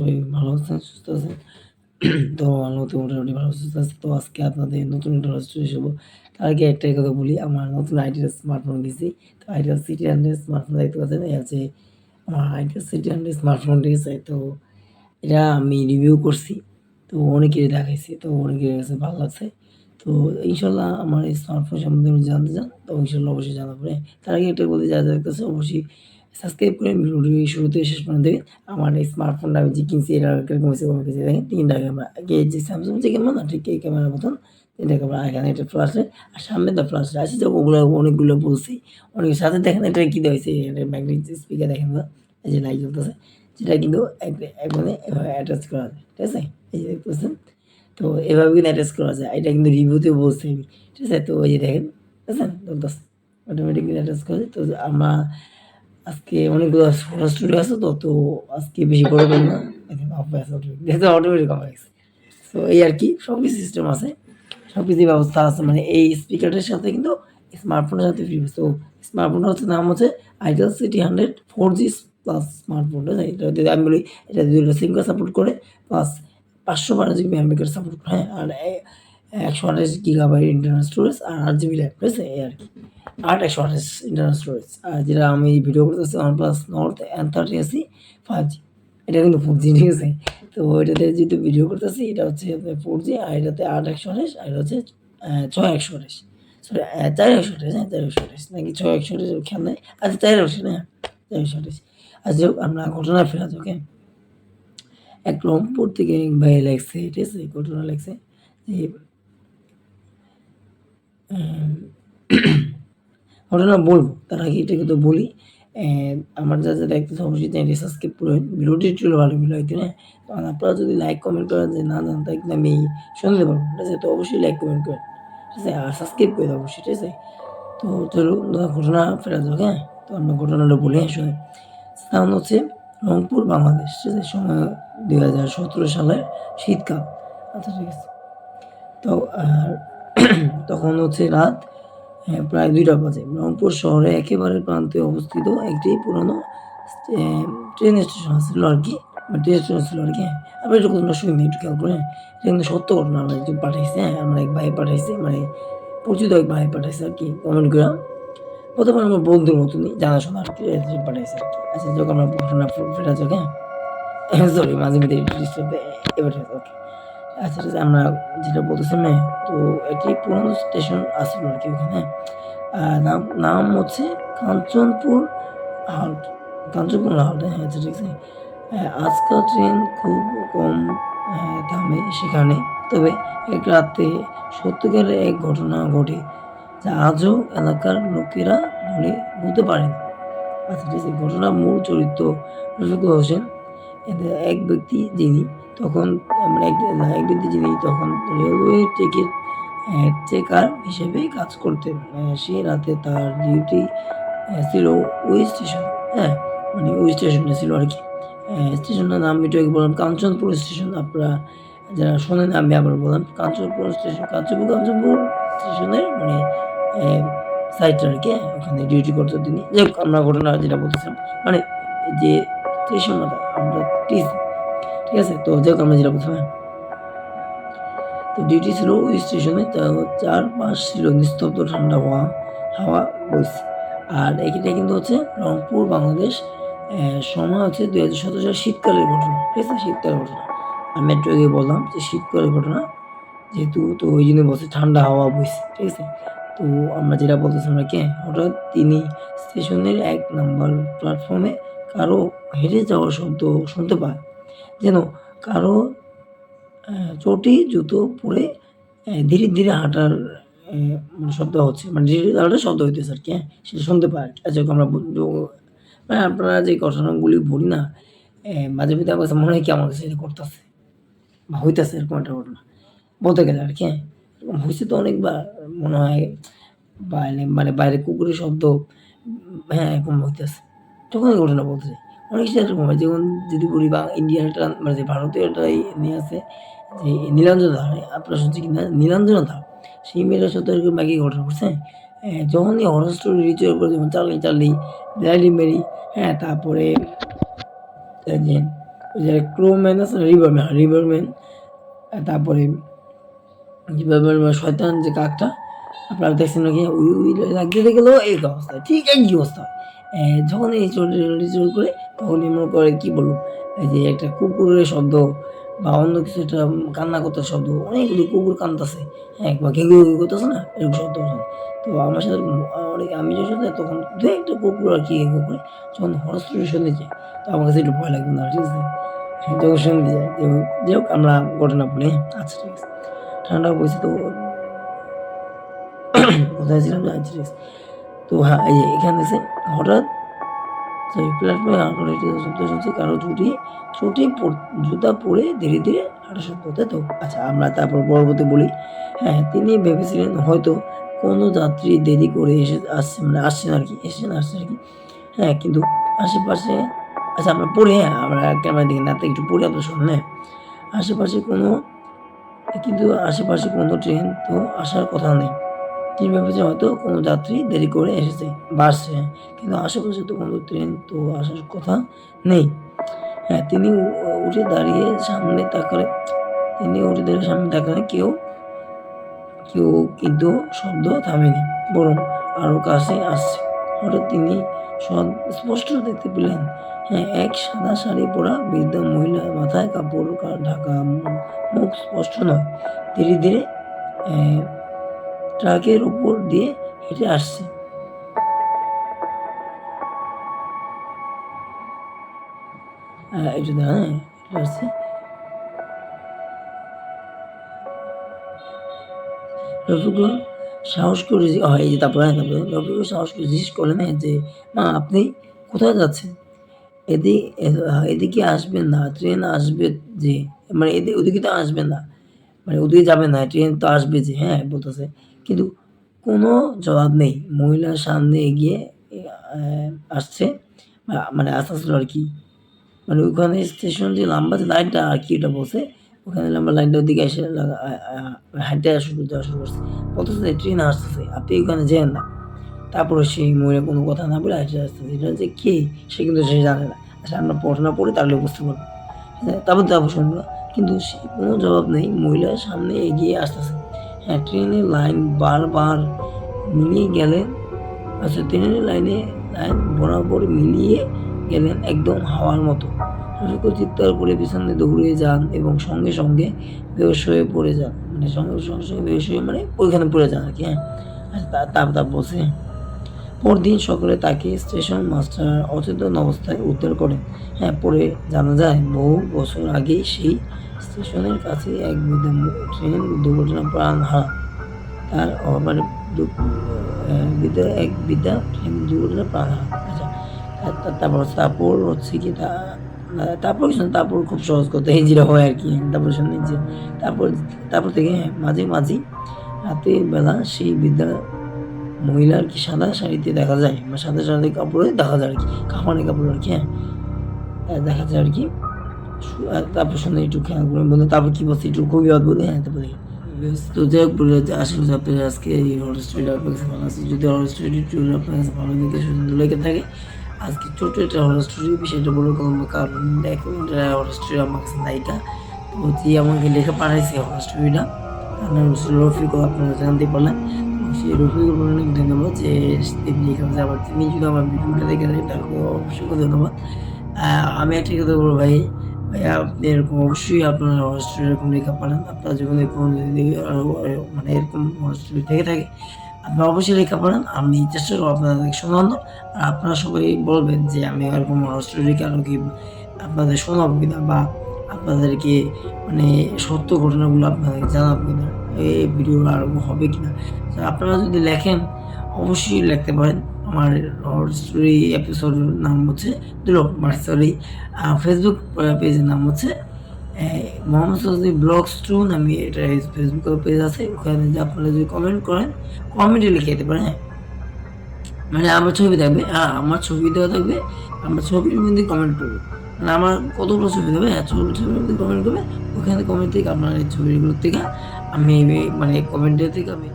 সবাই ভালো আছেন, সুস্থ আছেন। তো আমিও তো মোটামুটি ভালো সুস্থ আছি। তো আজকে আপনাদের নতুন একটা স্টোরি শোনাবো। তার আগে একটাই কথা বলি, আমার নতুন আইডিয়াল স্মার্টফোন কিনছি। তো আইডিয়াল সিটি 100 স্মার্টফোন দেখতে পাচ্ছেন। এই হচ্ছে আমার আইডিয়াল সিটি 100 স্মার্টফোন, ঠিক আছে? তো এটা আমি রিভিউ করছি। তো অনেকেরই দেখাইছি। তো অনেকের কাছে ভালো লাগছে। তো ইনশাআল্লাহ আমার এই স্মার্টফোন সম্বন্ধে আপনি জানতে চান, তো ইনশাআল্লাহ অবশ্যই জানাবো। হ্যাঁ? তার আগে একটা বলতে যারা দেখতেছে অবশ্যই সাবস্ক্রাইব করে ভিডিওটি শুরু থেকে শেষ পর্যন্ত দেখবেন। আমার এই স্মার্টফোনটা আমি যে কিনছি এটা কিরকম হইছে কমেন্ট করে দেখেন। ৩ টা ক্যামেরা। আগে যে স্যামসাং যে ক্যামেরা না ঠিক এই ক্যামেরার মতন ৩ টা ক্যামেরা। এখানে একটা ফ্ল্যাশ লাইট আর সামনে তো ফ্ল্যাশ লাইট আছে যে ওগুলো অনেকগুলো বলছি। অনেকের সাথে দেখেন এটা কি দেওয়া হইছে, এটা ম্যাগনেটিক স্পিকার দেখেন না? এই যে লাইট জ্বলতেছে। যেটা কিন্তু একবারে এভাবে অ্যাটাচ করা যায়। ঠিক আছে? এই যে দেখতেছেন। তো এভাবে কিন্তু অ্যাটাচ করা যায়। এটা কিন্তু রিভিউতেও বলছি আমি। ঠিক আছে? তো এই যে দেখেন, দেখছেন? চলতেছে। অটোমেটিক্যালি অ্যাটাচ করে। তো আমরা আজকে অনেকগুলো ফটো স্টুডিও আছে তো, তো আজকে বেশি বড় করব না। দেখেন অফ হয়ে আছে অটোমেটিক। দেখেন অটোমেটিক অফ হয়ে গেছে। সো এই আরকি সবকিছু সিস্টেম আছে। সবকিছুই ব্যবস্থা আছে। মানে এই স্পিকারটার সাথে কিন্তু স্মার্টফোনের সাথে ফ্রি। সো স্মার্টফোনটার হচ্ছে নাম হচ্ছে itel city 100 4G plus smartphone. ঠিক আছে? এটা যদি আমি বলি এটা ২ টা সিম কার্ড সাপোর্ট করে plus ৫১২ GB memory card support করে, হ্যাঁ? আর ১২৮ গিগাবাইট ইন্টারনাল স্টোরেজ আর ৮ জিবি র্যাম। ঠিক আছে? এই আরকি। ১২৮ ইন্টারনাল স্টোরেজ। আর যেটা আমি ভিডিও করতেছি OnePlus Nord N30 5G। এটা কিন্তু 4G, ঠিক আছে? তো এটাতে যেহেতু ভিডিও করতেছি এটা হচ্ছে আপনার 4G আর এটাতে ৮ ১২৮ আর এটা হচ্ছে ৬ ১২৮। সরি ৪ ১২৮, হ্যাঁ ৪ ১২৮ নাকি ৬ ১২৮ খেয়াল নাই। আচ্ছা ৪ ১২৮, হ্যাঁ ৪ ১২৮। আচ্ছা যাই হোক আমরা ঘটনায় ফেরা যাক, হ্যাঁ? এক রংপুর থেকে এক ভাই লেখছে, ঠিক আছে? ঘটনা লেখছে যে আম ঘটনা বলবো। তার আগে এটা কিন্তু বলি, আমার যারা দেখতেছে অবশ্যই চ্যানেলটি সাবস্ক্রাইব করবেন। ভিডিওটি ছিল ভালো ভিডিও হইতো, হ্যাঁ? কারণ আপনারা যদি লাইক কমেন্ট করেন যে না জান তাহলে কিন্তু আমি শুনতে পারবো না, ঠিক আছে? তো অবশ্যই লাইক কমেন্ট করেন, ঠিক আছে? আর সাবস্ক্রাইব করে দেন অবশ্যই, ঠিক আছে? তো চলুন ঘটনা ফেরা যাক, হ্যাঁ? তো আমরা ঘটনাটা বলি, হ্যাঁ শুনেন। স্থান হচ্ছে রংপুর, বাংলাদেশ, ঠিক আছে? সময় ২০১৭ সালের শীতকাল। আচ্ছা ঠিক আছে। তো আর তখন হচ্ছে রাত প্রায় ২টা বাজে। রংপুর শহরে একেবারে প্রান্তে অবস্থিত একটি পুরনো এ ট্রেন স্টেশন ছিল আরকি। বা ট্রেন স্টেশন ছিল আরকি, হ্যাঁ। আপনারা একটু ঘটনা শুনেন, একটু খেয়াল করেন, হ্যাঁ? এটা কিন্তু সত্য ঘটনা আমার একজন পাঠাইছে, হ্যাঁ? আমার এক ভাই পাঠাইছে, মানে পরিচিত এক ভাই পাঠাইছে আরকি কমেন্ট কইরা। বলতে পারেন আমার বন্ধুর মতনই জানাশোনা আরকি পাঠাইছে আরকি। আচ্ছা যাক আমরা ঘটনা ফেরা যাক, হ্যাঁ? সরি মাঝে মধ্যে একটু ডিস্টার্ব দেয়। এবার ঠিক আছে, ওকে। আচ্ছা ঠিক আছে আমরা যেটা বলতেছিলাম, হ্যাঁ? তো একটি পুরনো স্টেশন আছিল আরকি ওখানে। নাম নাম হচ্ছে কাঞ্চনপুর হাল্ট। কাঞ্চনপুর হাল্ট, হ্যাঁ, আচ্ছা ঠিক আছে। আজকাল ট্রেন খুব কম থামে সেখানে। তবে এক রাতে সত্যিকারের এক ঘটনা ঘটে যা আজও এলাকার লোকেরা ভুলতে পারে না। আচ্ছা ঠিক আছে। ঘটনার মূল চরিত্র রফিকুল হোসেন। এক ব্যক্তি যিনি তখন মানে এক ব্যক্তি যিনি তখন রেলওয়ে টিকিট চেকার হিসেবে কাজ করতেন। সে রাতে তার ডিউটি ছিল ওই স্টেশনে, হ্যাঁ? মানে ওই স্টেশনে ছিল আরকি। স্টেশনটার নাম একটু আগে বললাম কাঞ্চনপুর স্টেশন। আপনারা যারা শোনেন আমি আবার বললাম কাঞ্চনপুর স্টেশন, কাঞ্চনপুর স্টেশনের মানে অ্যা সাইডটা আরকি, হ্যাঁ? ওখানে ডিউটি করতেন তিনি। যাই হোক আমরা ঘটনা যেটা বলতেছিলাম, মানে যে স্টেশনটা আমরা টিসি, ঠিক আছে? তো যাই হোক আমরা যেটা বলছিলাম, হ্যাঁ? তো ডিউটি ছিল ওই স্টেশনে। তো চারপাশ ছিল নিস্তব্ধ ঠান্ডা হাওয়া বইছে। আর এটা কিন্তু হচ্ছে রংপুর, বাংলাদেশ। সময় হচ্ছে ২০১৭ সালের শীতকালের ঘটনা। ঠিক আছে? শীতকালের ঘটনা। আমি একটু আগে বললাম যে শীতকালের ঘটনা। যেহেতু তো ওইজন্য বলছে ঠান্ডা হাওয়া বইছে। ঠিক আছে? তো আমরা যেটা বলতেছিলাম আরকি, হঠাৎ তিনি স্টেশনের ১ নাম্বার প্ল্যাটফর্মে কারো হেঁটে যাওয়ার শব্দ শুনতে পায়। যেন কারো চটি জুতো পরে ধীরে, ধীরে হাঁটার মানে শব্দ হচ্ছে। মানে ধীরে, ধীরে হাঁটার শব্দ হইতেছে আরকি, হ্যাঁ? সেটা শুনতে পায় আরকি। আচ্ছা আমরা মানে আপনারা যে ঘটনাগুলি বলি না, মাঝে মধ্যে আমার কাছে মনে হয় কি আমার কাছে এটা করতেছে বা হইতেছে এরকম একটা ঘটনা। বলতে গেলে আরকি, হ্যাঁ? এরকম হইছে তো অনেকবার মনে হয় মানে বাইরে কুকুরের শব্দ, হ্যাঁ, এরকম হইতেছে। যখন এই ঘটনা বলতে যাই। অনেক সময় এরকম হয় যেমন যদি বলি বা ইন্ডিয়ার একটা মানে যে ভারতীয় একটা মেয়ে আছে যে নীলাঞ্জনা ধর, আপনারা শুনছেন কিনা নীলাঞ্জনা ধর। সেই মেয়েটার সাথে এরকম একই ঘটনা ঘটছে। যখনই হরর স্টোরি রিচুয়াল যেমন 'চার্লি চার্লি', 'ব্লাডি মেরি', হ্যাঁ? তারপরে এই যে ওই যে ক্রোম্যান আছে না, রিভারম্যান, তারপরে শয়তান যে কাকটা আপনারা দেখছেন নাকি, ওই লাগিয়ে গেলেও এই অবস্থা, ঠিক একই অবস্থা। যখন এই চোর করে তখনই মনে করে কি বলবো, এই যে একটা কুকুরের শব্দ বা অন্য কিছু একটা কান্না করতে শব্দ, অনেকগুলো কুকুর কান্দতেছে, হ্যাঁ, বা ঘেউ ঘেউ করতেছে না, এরকম শব্দ হয়। তো আমার সাথে অনেক আমি যখন যাই তখন দু একটা কুকুর আর কি ঘেউ করে, যখন হরর স্টোরি শুনতে যাই তো আমার কাছে একটু ভয় লাগবে না, ঠিক আছে? যখন শুনতে যাই যাই হোক আমরা ঘটনা বলি। আচ্ছা ঠিক আছে, ঠান্ডা পড়েছে তো কোথায় ছিলাম যে, আচ্ছা ঠিক আছে। তো হ্যাঁ, এই যে এখানে দেখছেন হঠাৎ প্ল্যাটফর্মে হাঁটার একটি শব্দ শুনছি, কারো জুতা পরে ধীরে ধীরে হাঁটা শব্দ, তাই তো? আচ্ছা আমরা তারপর পরবর্তী বলি। হ্যাঁ, তিনি ভেবেছিলেন হয়তো কোনো যাত্রী দেরি করে আসছে, মানে আসছেন আর কি, আসছেন আর কি। হ্যাঁ, কিন্তু আশেপাশে, আচ্ছা আমরা পড়ি, হ্যাঁ, আমরা ক্যামেরা দিকে না, একটু পড়ি আপনার শুনুন, হ্যাঁ। আশেপাশে কোনো আশেপাশে কোনো ট্রেন তো আসার কথা নেই। তিনি ভেবেছেন হয়তো কোনো যাত্রী দেরি করে এসেছে বা আসছে, কিন্তু আশেপাশে তো কোনো ট্রেন তো আসার কথা নেই। হ্যাঁ, উঠে দাঁড়িয়ে সামনে তাকালেন, কেউ কিন্তু শব্দ থামেনি, বরং আরো কাছে আসছে। হঠাৎ তিনি স্পষ্ট দেখতে পেলেন, হ্যাঁ, এক সাদা শাড়ি পরা বৃদ্ধা মহিলা, মাথায় কাপড় ঢাকা, মুখ স্পষ্ট নয়, ধীরে ধীরে ট্রাকের উপর দিয়ে হেঁটে আসছে। একটু দাঁড়ান, হ্যাঁ, হেঁটে আসছে। রফিকুল সাহস করে এই যে তারপরে রফিকুল সাহস করে জিজ্ঞেস করলেন, হ্যাঁ, যে মা আপনি কোথায় যাচ্ছেন? এদিকে আসবেন না, ট্রেন আসবে যে, মানে ওদিকে তো আসবেন না, মানে ওদিকে যাবেন না, ট্রেন তো আসবে যে, হ্যাঁ, বলতেছে। কিন্তু কোনো জবাব নেই। মহিলা সামনে এগিয়ে আসছে, মানে আসতেছিল আর কি। মানে ওখানে স্টেশন যে লম্বা যে লাইনটা আর কি ওটা বলছে, ওখানে লম্বা লাইনটার দিকে এসে হাঁইটা যাওয়া শুরু করছে। বলতেছে যে ট্রেন আসতেছে, আপনি ওখানে যেয়েন না। তারপরে সেই মহিলা কোনো কথা না বলে হাঁইটে আসতেছে। এটা যে কে সে কিন্তু সে জানে না। আচ্ছা আমরা ঘটনা পড়ি তাহলে বুঝতে পারবো। হ্যাঁ, তারপর শুনলো। কিন্তু সে কোনো জবাব নেই। মহিলা সামনে এগিয়ে আসতেছে। হ্যাঁ, ট্রেনের লাইন বারবার মিলিয়ে গেলেন। আচ্ছা ট্রেনের লাইন বরাবর মিলিয়ে গেলেন একদম হাওয়ার মতো। রফিকুল চিৎকার করে পিছনে দৌড়ে যান এবং সঙ্গে সঙ্গে বেহুশ হয়ে পড়ে যান। মানে সঙ্গে বেহুশ হয়ে মানে ওইখানে পড়ে যান আর কি, হ্যাঁ। আর তারপর বলছে, পরদিন সকালে তাকে স্টেশন মাস্টার অচেতন অবস্থায় উদ্ধার করেন। হ্যাঁ, পরে জানা যায় বহু বছর আগেই সেই স্টেশনের কাছে এক ট্রেন দুর্ঘটনায় প্রাণ হারান। তার মানে বৃদ্ধা ট্রেন দুর্ঘটনায় প্রাণ হারান। আচ্ছা, তারপর হচ্ছে কি তারপর খুব সহজ কথা, এই যেটা হয় আর কি। তারপর শুনে যে তারপর তারপর থেকে, হ্যাঁ, মাঝে রাতের বেলা সেই বৃদ্ধা মহিলা আর কি সাদা শাড়িতে দেখা যায়, বা সাদা কাপড়ে দেখা যায় আর কি, কাফানি কাপড় আর কি, হ্যাঁ, দেখা যায় আর কি। তারপর শুনে একটু খেয়াল করে বলুন, তারপর কি বলছে একটু খুবই অদ্ভুত, হ্যাঁ, তারপরে তো যাই হোক বলে আসলে আপনার আজকে এই হরর স্টোরিটা আপনার কাছে ভালো আছে। যদি হরর স্টোরিটি আপনার কাছে ভালো লেগে সুন্দর লেগে থাকে, আজকে ছোট একটা হরর স্টোরি বিষয়টা বলে কোনো কারণ দেখুন, হরর স্টোরি আমার কাছে নায়িকা তো যে আমাকে লেখা পাঠাইছে হরর স্টোরিটা, তার নাম হচ্ছে রফিক, আপনারা জানতে পারলেন। সেই রফিকুল অনেক ধন্যবাদ যে তিনি এখানে আবার তিনি যদি আমার ভিডিওটা দেখে থাকেন তাহলে অবশ্যই ধন্যবাদ। আমি একটা কথা বলবো ভাইয়া আপনি এরকম অবশ্যই আপনার হরর স্টোরি এরকম লেখা পারেন। আপনার জীবনে কোনো যদি মানে এরকম হরর স্টোরি থেকে থাকে, আপনি অবশ্যই লেখা পারেন। আমি চেষ্টা করবো আপনাদের শোনানো। আর আপনারা সবাই বলবেন যে আমি এরকম হরর স্টোরি আরো কি আপনাদের শোনাবো কিনা, বা আপনাদেরকে মানে সত্য ঘটনাগুলো আপনাদেরকে জানাবো কিনা, এই ভিডিও আরো হবে কিনা। আপনারা যদি লেখেন অবশ্যই লিখতে পারেন। আমার হরর স্টোরি এপিসোডের নাম হচ্ছে ফেসবুক পেজের নাম হচ্ছে মোহাম্মদ সৌদি ব্লগস 2 নামে এটা ফেসবুক পেজ আছে। ওখানে যে আপনারা যদি কমেন্ট করেন, কমেন্টে লিখে দিতে পারেন, হ্যাঁ। মানে আমার ছবি থাকবে, হ্যাঁ, আমার ছবি দেওয়া থাকবে, আমার ছবির মধ্যে কমেন্ট করবে। মানে আমার কতগুলো ছবি দেবে, হ্যাঁ, ছবির মধ্যে কমেন্ট করবে। ওখানে কমেন্ট থেকে আপনার এই ছবিগুলোর থেকে আমি মানে কমেন্টের থেকে আমি